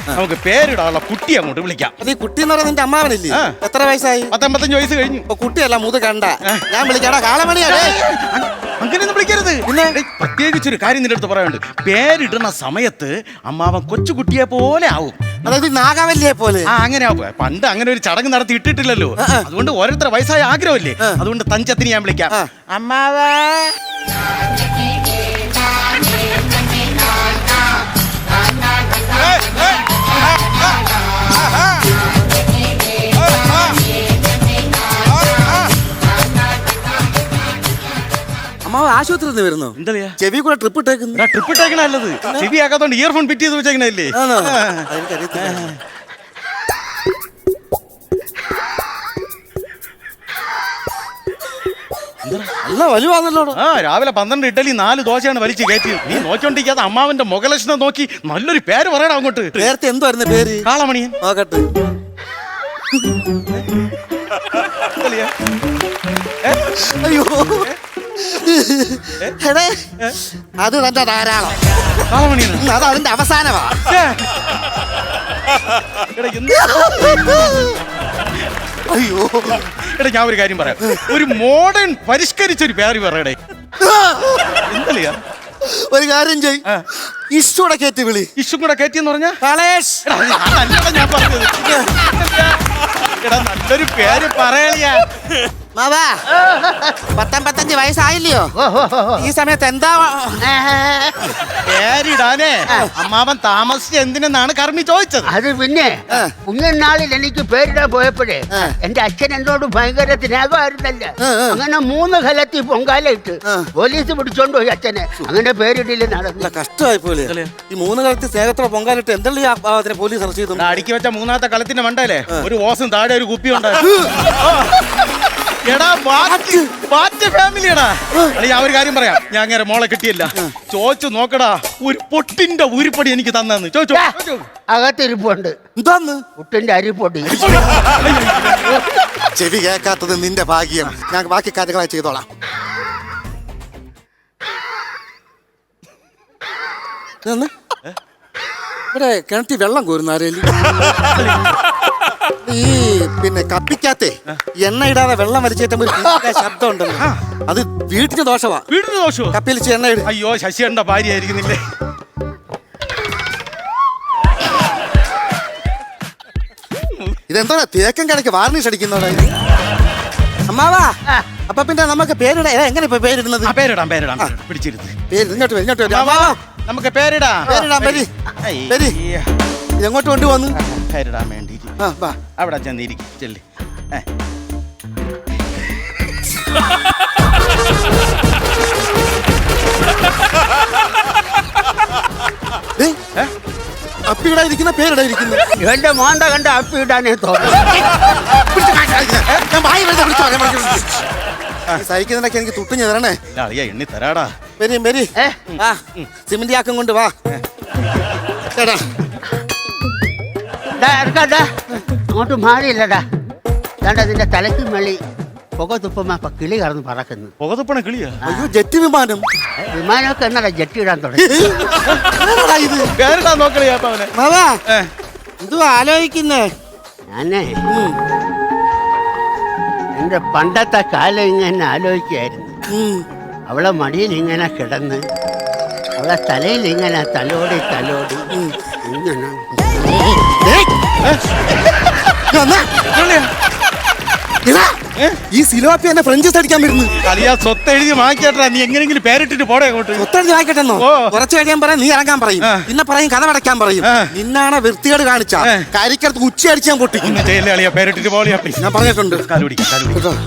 നമുക്ക് പേരിടാനുള്ള കുട്ടി അങ്ങോട്ട് വിളിക്കാം. അത് ഈ കുട്ടി എന്ന് പറയുന്നത് നിന്റെ അമ്മാവനില്ലേ? എത്ര വയസ്സായി? 55 വയസ്സ് കഴിഞ്ഞു. കുട്ടിയല്ല മുത് കണ്ട ഞാൻ വിളിക്കാടാ കാളമണിയാടേ. അങ്ങനെയൊന്നും വിളിക്കരുത്. പ്രത്യേകിച്ചൊരു കാര്യം നിന്റെ അടുത്ത് പറയാനുണ്ട്. പേരിടുന്ന സമയത്ത് അമ്മാവൻ കൊച്ചുകുട്ടിയെ പോലെ ആവും. അതായത് നാഗാവല്ലിയെ പോലെ. അങ്ങനെ പണ്ട് അങ്ങനെ ഒരു ചടങ്ങ് നടത്തി ഇട്ടിട്ടില്ലല്ലോ. അതുകൊണ്ട് ഓരോരുത്തർ വയസ്സായ ആഗ്രഹമല്ലേ. അതുകൊണ്ട് തഞ്ചത്തിന് ഞാൻ വിളിക്കാം. അമ്മാവാ അമ്മാവ് ആശുപത്രിയിൽ നിന്ന് വരുന്നു. എന്താ ചെവി കൂടെ ട്രിപ്പ് ഇട്ടേക്കുന്നു. ട്രിപ്പ് ഇട്ടേക്കണ നല്ലത്. ചെവി ആക്കാത്തോണ്ട് ഇയർഫോൺ ഫിറ്റ് ചെയ്ത് വെച്ചേക്കണല്ലേ. നല്ല വലുവാണല്ലോ. രാവിലെ 12 ഇഡ്ഡലി 4 ദോശയാണ് വലിച്ചു കയറ്റി. നീ നോക്കിക്കൊണ്ടിരിക്കാതെ അമ്മാവന്റെ മുഖലക്ഷണം നോക്കി നല്ലൊരു പേര് പറയണം അങ്ങോട്ട്. നേരത്തെ എന്തുവായിരുന്നു പേര്? കാളമണിയൻ. നോക്കട്ടെ. അയ്യോ അത് തന്നെ ധാരാളം. അത് അതിന്റെ അവസാനമാ. അയ്യോ എടാ ഞാൻ ഒരു കാര്യം പറയാം. ഒരു മോഡേൺ പരിഷ്കരിച്ചൊരു പേര് പറയടേ. എന്തല്ലയാ ഒരു കാര്യം ചെയ്, ഇഷ്ടൂടെ കയറ്റി വിളി. ഇഷ്ടം കൂടെ കയറ്റിയെന്ന് പറഞ്ഞാ കളേഷ്. ഞാൻ പറഞ്ഞത് എടാ നല്ലൊരു പേര് പറയളിയാ. 55 വയസ്സായില്ലയോ? ഈ സമയത്ത് എന്താ പേരിടാനേ അമ്മാവൻ താമസിച്ച് എന്തിനെന്നാണ് കർമ്മി ചോദിച്ചത്. അത് പിന്നെ കുഞ്ഞനാളിൽ എനിക്ക് പേരിടാൻ പോയപ്പോഴേ എന്റെ അച്ഛൻ എന്നോട് ഭയങ്കര സ്നേഹമായിരുന്നല്ല. അങ്ങനെ 3 കലത്തിൽ പൊങ്കാല ഇട്ട് പോലീസ് പിടിച്ചോണ്ട് പോയി അച്ഛനെ. അങ്ങനെ പേരിടില്ല നടന്നില്ല. കഷ്ടമായി പോലെ. ഈ 3 കലത്തിൽ സ്നേഹത്തോടെ പൊങ്കാലിട്ട് എന്തല്ലേ പോലീസ് അറസ്റ്റ് ചെയ്തു? അടുക്കി വെച്ച 3ാമത്തെ കലത്തിന്റെ മണ്ടല്ലേ ഒരു ഓസും താഴെ ഒരു കുപ്പി ഉണ്ടായിരുന്നു. എടാ ബാറ്റ് ഫാമിലിയാടാ. ഞാൻ ഒരു കാര്യം പറയാം. ഞാൻ അങ്ങനെ മോളെ കിട്ടിയല്ല. ചോദിച്ചു നോക്കടാ, ഒരു പൊട്ടിന്റെ ഉരുപ്പടി എനിക്ക് തന്നു ചോദിച്ചു. അകത്തിരിപ്പുണ്ട്. എന്താന്ന്? പുട്ടിന്റെ അരിപ്പൊടി. ചെവി കേൾക്കാത്തത് നിന്റെ ഭാഗ്യം. ഞാൻ ബാക്കി കാര്യങ്ങളായി ചെയ്തോളാം. ഇവിടെ കിണറ്റി വെള്ളം കോരുന്ന ആരേലും? ഈ പിന്നെ കപ്പിക്കാത്തെ എണ്ണ ഇടാതെ വെള്ളം വലിച്ചേറ്റുമ്പോ ശബ്ദം ഉണ്ടല്ലോ, അത് വീട്ടിന് ദോഷമാ. വീട്ടിന് ദോഷമോ? കപ്പിയിൽ എണ്ണ ഇടും. അയ്യോ ശശിയുടെ ഭാര്യ ആയിരിക്കുന്നില്ലേ? ഇതെന്താ തേക്കൻ കടയ്ക്ക് വാർണിഷ് അടിക്കുന്നോടാ അമ്മാവാ? അപ്പൊ പിന്നെ നമുക്ക് പേരിടാ. എങ്ങനെ ഇപ്പൊ പേരിടുന്നത്? പേരിടാം പിടിച്ചിരുത്ത്. പേര് ഇങ്ങോട്ട് നമുക്ക് പേരിടാം. എങ്ങോട്ട് കൊണ്ടുവന്നു? പേരിടാൻ വേണ്ടി അവിടെ ചെന്നിരിക്കും. ചെല്ലി അപ്പിടാ ഇരിക്കുന്ന പേരിടാ ഇരിക്കുന്നു. എന്റെ മോണ്ട കണ്ട അപ്പിടാനേ തോന്നുന്നു. സഹിക്കുന്നതൊക്കെ എനിക്ക് തുട്ടിഞ്ഞ് തരണേ. എണ്ണി തരാടാ. വരി സിമന്റ് ആക്കം കൊണ്ട് വാ. അങ്ങോട്ട് മാറിയില്ലടാ. അതിന്റെ തലയ്ക്ക് മേളി പുക തുപ്പുമ്പോ കിളി കറന്ന് പറക്കുന്നു. പുക തുപ്പണ കിളിയാ? അയ്യോ ജെറ്റ് വിമാനം. വിമാനമൊക്കെ എന്നാ ജെറ്റ് ഇടാൻ തുടങ്ങി. എന്തുവാ ആലോചിക്കുന്നേ? ഞാനേ എന്റെ പണ്ടത്തെ കാലം ഇങ്ങനെ ആലോചിക്കായിരുന്നു. അവളെ മടിയിൽ ഇങ്ങനെ കിടന്ന് അവളെ തലയിൽ ഇങ്ങനെ തലോടി ഇങ്ങനെ ഈ സിലോപ്പി എന്നെ ഫ്രഞ്ചസ് അടിക്കാൻ വരുന്നു. കളിയാ സ്വത്ത് എഴുതി വാങ്ങിക്കട്ടാ. നീ എങ്ങനെയെങ്കിലും പേരിട്ടിട്ട് പോടെ അങ്ങോട്ട്. സ്വത്തെഴുതി വാങ്ങിക്കട്ടെന്നോ? കുറച്ച് കഴിയാൻ പറയും, നീ ഇറങ്ങാൻ പറയും, പിന്നെ പറയും കഥ അടയ്ക്കാൻ പറയും. നിന്നാണ് വൃത്തികേട് കാണിച്ച കരിക്കടുത്ത് ഉച്ച അടിച്ചാൻ പൊട്ടിക്കും. പേരിട്ടിട്ട് പോളിയാ ഞാൻ പറഞ്ഞിട്ടുണ്ട്.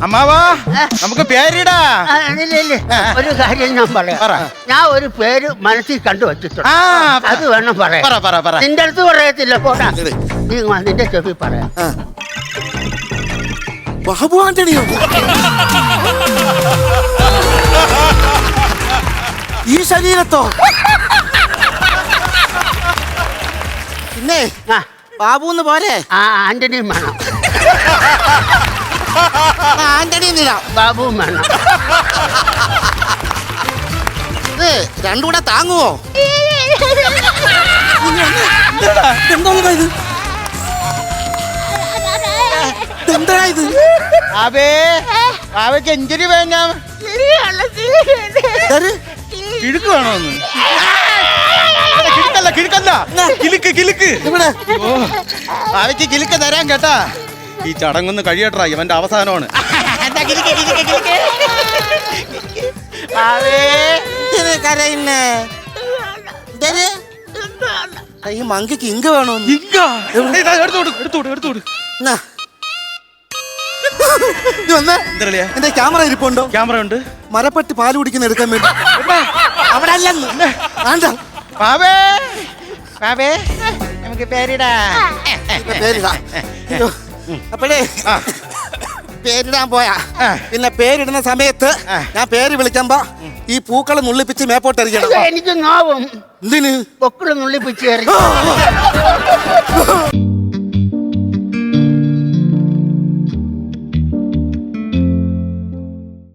അമ്മാവാ നമുക്ക് പേരിടാ. ഒരു കാര്യം ഞാൻ പറയാം. ഞാൻ ഒരു പേര് മനസ്സിൽ കണ്ടു വച്ചിട്ടുണ്ട്. അത് വേണം പറയാം. നിന്റെ അടുത്ത് പറയത്തില്ല. പോടാ, നീ നിന്റെ ചെവി പറയാം. ബാബു ആന്റണിയോ? ഈ ശരീരത്തോ? പിന്നെ ബാബുന്ന് പോരെ? ആന്റണിയും വേണം. ആന്റണിയും ബാബുവും വേണം. ഇത് രണ്ടും കൂടെ താങ്ങുവോ? എന്താ ഇത്? എന്താ ഇത്? ബാബേ ബാബയ്ക്ക് എഞ്ചിന് വേണം. കിഴുക്ക് വേണോന്ന്? കിഴുക്കല്ല കിഴുക്കല്ല, കിലുക്ക് കിലുക്ക്. ഇവിടെ ഓ ബാബയ്ക്ക് കിലുക്ക് തരാൻ കേട്ടാ. ഈ ചടങ്ങൊന്ന് കഴിയട്ടാ, ഇവന്റെ അവസാനമാണ്. കരയുന്നേ ഈ മങ്കിക്ക് ഇങ്ക് വേണോന്ന്. എടുത്തോട്. എന്നാ. ഇത് വന്നേ. എന്തരളിയാ? എന്റെ ക്യാമറ ഇരിപ്പുണ്ടോ? ക്യാമറ ഉണ്ട്. മരപ്പെട്ടി പാല് കുടിക്കുന്ന എടുക്കാൻ വേണ്ടി. അവിടെ അല്ലെന്ന് വേണ്ട. ബാബേ ബാബേ നമുക്ക് പേരിടാ. പേരിടാ. അയ്യോ. അപ്പഴേ പേരിടാൻ പോയാ പിന്നെ പേരിടുന്ന സമയത്ത് ഞാൻ പേര് വിളിക്കുമ്പോ ഈ പൂക്കളെ നുള്ളിപ്പിച്ച് മേപ്പോട്ട് എറിയണം. എനിക്ക് നോവും എന്തിന്? പൊക്കിള് നുള്ളിപ്പിച്ച് എറിയും.